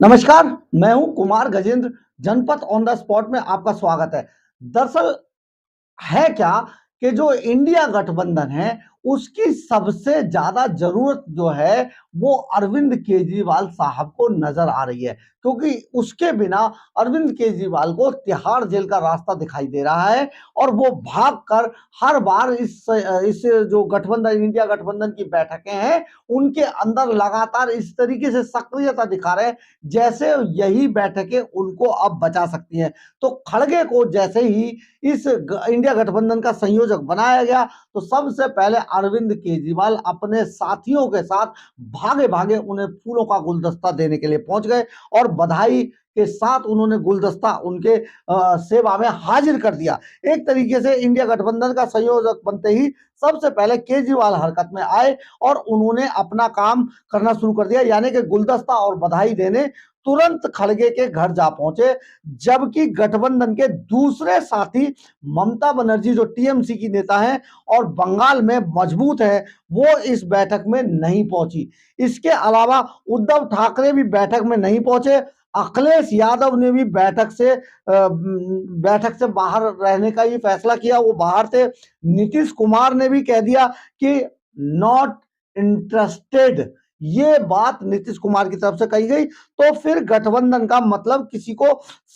नमस्कार, मैं हूं कुमार गजेंद्र। जनपद ऑन द स्पॉट में आपका स्वागत है। दरअसल है क्या कि जो इंडिया गठबंधन है उसकी सबसे ज्यादा जरूरत जो है वो अरविंद केजरीवाल साहब को नजर आ रही है, क्योंकि उसके बिना अरविंद केजरीवाल को तिहाड़ जेल का रास्ता दिखाई दे रहा है और वो भागकर हर बार इस जो गठबंधन इंडिया गठबंधन की बैठकें हैं उनके अंदर लगातार इस तरीके से सक्रियता दिखा रहे हैं जैसे यही बैठकें उनको अब बचा सकती हैं। तो खड़गे को जैसे ही इंडिया गठबंधन का संयोजक बनाया गया तो सबसे पहले अरविंद केजरीवाल अपने साथियों के साथ भागे भागे उन्हें फूलों का गुलदस्ता देने के लिए पहुंच गए और बधाई के साथ उन्होंने गुलदस्ता उनके सेवा में हाजिर कर दिया। एक तरीके से इंडिया गठबंधन का संयोजक बनते ही सबसे पहले केजरीवाल हरकत में आए और उन्होंने अपना काम करना शुरू कर दिया, यानी कि गुलदस्ता और बधाई देने तुरंत खड़गे के घर जा पहुंचे। जबकि गठबंधन के दूसरे साथी ममता बनर्जी जो टीएमसी की नेता हैं और बंगाल में मजबूत है, वो इस बैठक में नहीं पहुंची। इसके अलावा उद्धव ठाकरे भी बैठक में नहीं पहुंचे। अखिलेश यादव ने भी बैठक से बाहर रहने का ही फैसला किया, वो बाहर थे। नीतीश कुमार ने भी कह दिया कि नॉट इंटरेस्टेड, ये बात नीतीश कुमार की तरफ से कही गई। तो फिर गठबंधन का मतलब किसी को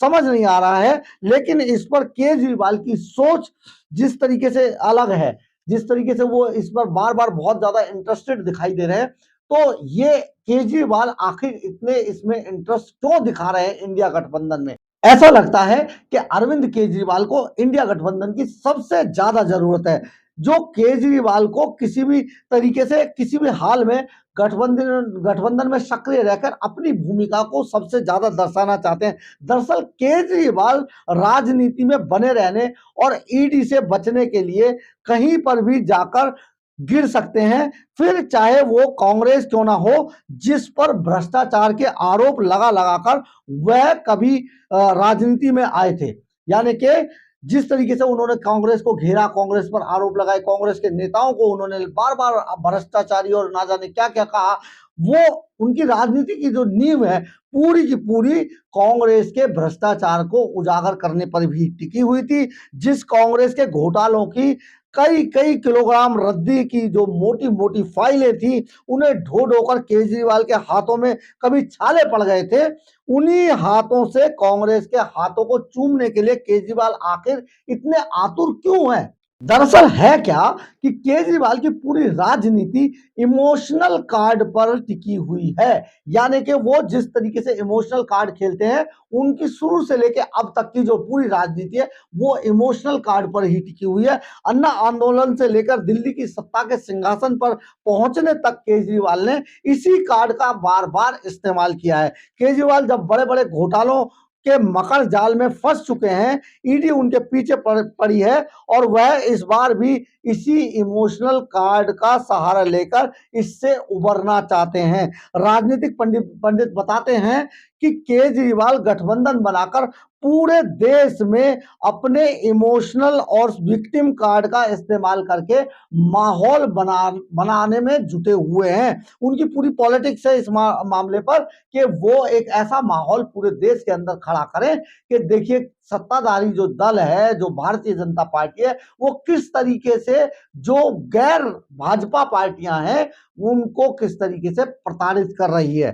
समझ नहीं आ रहा है। लेकिन इस पर केजरीवाल की सोच जिस तरीके से अलग है, जिस तरीके से वो इस पर बार बार बहुत ज्यादा इंटरेस्टेड दिखाई दे रहे हैं, तो ये केजरीवाल आखिर इतने इसमें इंटरेस्ट क्यों दिखा रहे हैं इंडिया गठबंधन में? ऐसा लगता है कि अरविंद केजरीवाल को इंडिया गठबंधन की सबसे ज्यादा जरूरत है, जो केजरीवाल को किसी भी तरीके से किसी भी हाल में गठबंधन में सक्रिय रहकर अपनी भूमिका को सबसे ज्यादा दर्शाना चाहते हैं। दरअसल केजरीवाल राजनीति में बने रहने और ईडी से बचने के लिए कहीं पर भी जाकर गिर सकते हैं, फिर चाहे वो कांग्रेस क्यों ना हो, जिस पर भ्रष्टाचार के आरोप लगा लगाकर वह कभी राजनीति में आए थे। यानी कि जिस तरीके से उन्होंने कांग्रेस को घेरा, कांग्रेस पर आरोप लगाए, कांग्रेस के नेताओं को उन्होंने बार बार भ्रष्टाचारी और ना जाने क्या क्या कहा, वो उनकी राजनीति की जो नींव है पूरी की पूरी कांग्रेस के भ्रष्टाचार को उजागर करने पर भी टिकी हुई थी। जिस कांग्रेस के घोटालों की कई कई किलोग्राम रद्दी की जो मोटी मोटी फाइलें थी, उन्हें ढो ढोकर केजरीवाल के हाथों में कभी छाले पड़ गए थे, उन्हीं हाथों से कांग्रेस के हाथों को चूमने के लिए केजरीवाल आखिर इतने आतुर क्यों हैं? दरअसल है क्या कि केजरीवाल की पूरी राजनीति इमोशनल कार्ड पर टिकी हुई है। यानी कि वो जिस तरीके से इमोशनल कार्ड खेलते हैं, उनकी शुरू से लेकर अब तक की जो पूरी राजनीति है वो इमोशनल कार्ड पर ही टिकी हुई है। अन्ना आंदोलन से लेकर दिल्ली की सत्ता के सिंहासन पर पहुंचने तक केजरीवाल ने इसी कार्ड का बार बार इस्तेमाल किया है। केजरीवाल जब बड़े बड़े घोटालों के मकर जाल में फंस चुके हैं, ईडी उनके पीछे पड़ी है और वह इस बार भी इसी इमोशनल कार्ड का सहारा लेकर इससे उबरना चाहते हैं। राजनीतिक पंडित पंडित बताते हैं कि केजरीवाल गठबंधन बनाकर पूरे देश में अपने इमोशनल और विक्टिम कार्ड का इस्तेमाल करके माहौल बनाने में जुटे हुए हैं। उनकी पूरी पॉलिटिक्स है इस मामले पर कि वो एक ऐसा माहौल पूरे देश के अंदर खड़ा करें कि देखिए सत्ताधारी जो दल है, जो भारतीय जनता पार्टी है, वो किस तरीके से जो गैर भाजपा पार्टियां हैं उनको किस तरीके से प्रताड़ित कर रही है।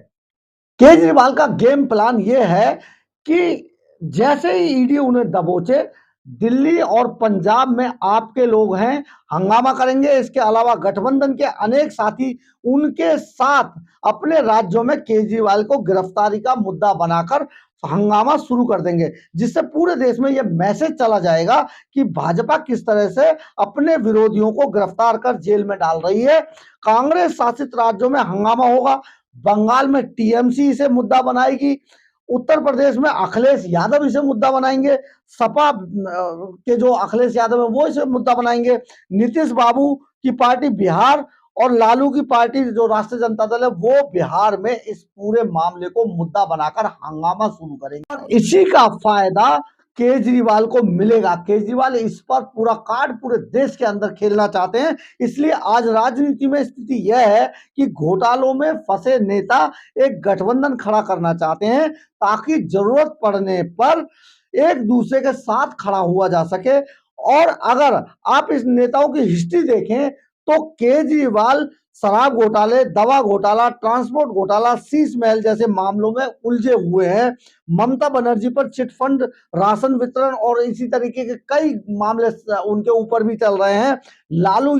केजरीवाल का गेम प्लान ये है कि जैसे ही ईडी उन्हें दबोचे, दिल्ली और पंजाब में आपके लोग हैं, हंगामा करेंगे। इसके अलावा गठबंधन के अनेक साथी उनके साथ अपने राज्यों में केजरीवाल को गिरफ्तारी का मुद्दा बनाकर हंगामा शुरू कर देंगे, जिससे पूरे देश में यह मैसेज चला जाएगा कि भाजपा किस तरह से अपने विरोधियों को गिरफ्तार कर जेल में डाल रही है। कांग्रेस शासित राज्यों में हंगामा होगा, बंगाल में टीएमसी इसे मुद्दा बनाएगी, उत्तर प्रदेश में अखिलेश यादव इसे मुद्दा बनाएंगे, सपा के जो अखिलेश यादव है वो इसे मुद्दा बनाएंगे, नीतीश बाबू की पार्टी बिहार और लालू की पार्टी जो राष्ट्रीय जनता दल है वो बिहार में इस पूरे मामले को मुद्दा बनाकर हंगामा शुरू करेंगे और इसी का फायदा केजरीवाल को मिलेगा। केजरीवाल इस पर पूरा कार्ड पूरे देश के अंदर खेलना चाहते हैं। इसलिए आज राजनीति में स्थिति यह है कि घोटालों में फंसे नेता एक गठबंधन खड़ा करना चाहते हैं ताकि जरूरत पड़ने पर एक दूसरे के साथ खड़ा हुआ जा सके। और अगर आप इस नेताओं की हिस्ट्री देखें तो केजरीवाल शराब घोटाले, दवा घोटाला, ट्रांसपोर्ट घोटाला, शीश महल जैसे मामलों में उलझे हुए हैं। ममता बनर्जी पर चिटफंड, राशन वितरण और इसी तरीके के कई मामले उनके ऊपर भी चल रहे हैं। लालू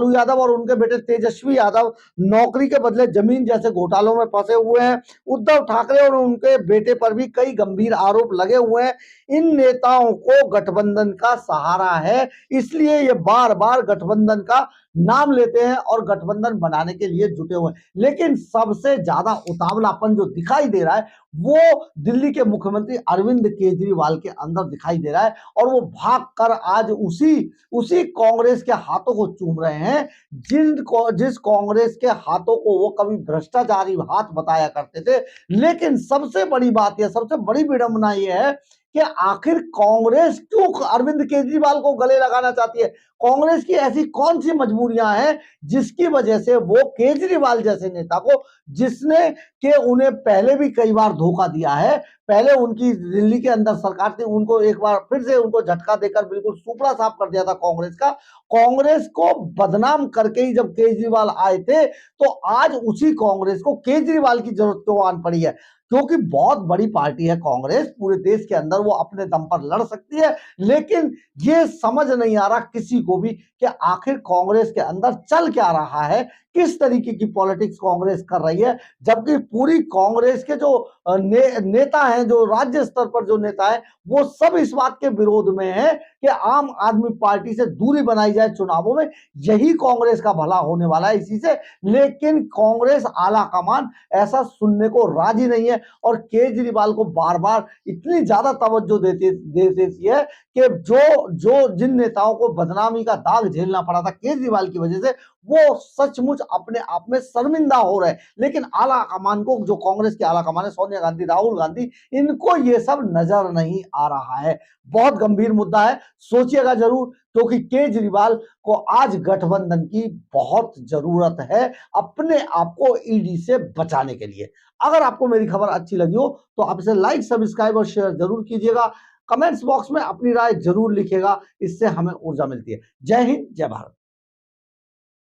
यादव और उनके बेटे तेजस्वी यादव नौकरी के बदले जमीन जैसे घोटालों में फंसे हुए हैं। उद्धव ठाकरे और उनके बेटे पर भी कई गंभीर आरोप लगे हुए हैं। इन नेताओं को गठबंधन का सहारा है, इसलिए ये बार बार गठबंधन का नाम लेते हैं और गठबंधन बनाने के लिए जुटे हुए हैं। लेकिन सबसे ज्यादा उतावलापन जो दिखाई दे रहा है वो दिल्ली के मुख्यमंत्री अरविंद केजरीवाल के अंदर दिखाई दे रहा है। और वो भागकर आज उसी कांग्रेस के हाथों को चूम रहे हैं जिस कांग्रेस के हाथों को वो कभी भ्रष्टाचारी हाथ बताया करते थे। लेकिन सबसे बड़ी बात यह, सबसे बड़ी विडंबना यह है कि आखिर कांग्रेस क्यों अरविंद केजरीवाल को गले लगाना चाहती है। कांग्रेस की ऐसी कौन सी मजबूरियां हैं जिसकी वजह से वो केजरीवाल जैसे नेता को, जिसने के उन्हें पहले भी कई बार धोखा दिया है, पहले उनकी दिल्ली के अंदर सरकार थी, उनको एक बार फिर से उनको झटका देकर बिल्कुल सुपड़ा साफ कर दिया था कांग्रेस का। कांग्रेस को बदनाम करके ही जब केजरीवाल आए थे तो आज उसी कांग्रेस को केजरीवाल की जरूरत क्यों आन पड़ी है? क्योंकि बहुत बड़ी पार्टी है कांग्रेस, पूरे देश के अंदर वो अपने दम पर लड़ सकती है। लेकिन ये समझ नहीं आ रहा किसी को भी कि आखिर कांग्रेस के अंदर चल क्या रहा है, किस तरीके की पॉलिटिक्स कांग्रेस कर रही है। जबकि पूरी कांग्रेस के जो नेता हैं, जो राज्य स्तर पर जो नेता है, वो सब इस बात के विरोध में है कि आम आदमी पार्टी से दूरी बनाई जाए चुनावों में, यही कांग्रेस का भला होने वाला है इसी से। लेकिन कांग्रेस आला कमान ऐसा सुनने को राजी नहीं है और केजरीवाल को बार बार इतनी ज्यादा तवज्जो देती है कि जो जिन नेताओं को बदनामी का दाग झेलना पड़ा था केजरीवाल की वजह से, वो सचमुच अपने आप में शर्मिंदा हो रहे हैं। लेकिन आला कमान को, जो कांग्रेस की आला कमान है, सोनिया गांधी, राहुल गांधी, इनको ये सब नजर नहीं आ रहा है। बहुत गंभीर मुद्दा है, सोचिएगा जरूर, क्योंकि केजरीवाल को आज गठबंधन की बहुत जरूरत है अपने आप को ईडी से बचाने के लिए। अगर आपको मेरी खबर अच्छी लगी हो तो आप इसे लाइक, सब्सक्राइब और शेयर जरूर कीजिएगा। कमेंट्स बॉक्स में अपनी राय जरूर लिखिएगा, इससे हमें ऊर्जा मिलती है। जय हिंद, जय भारत।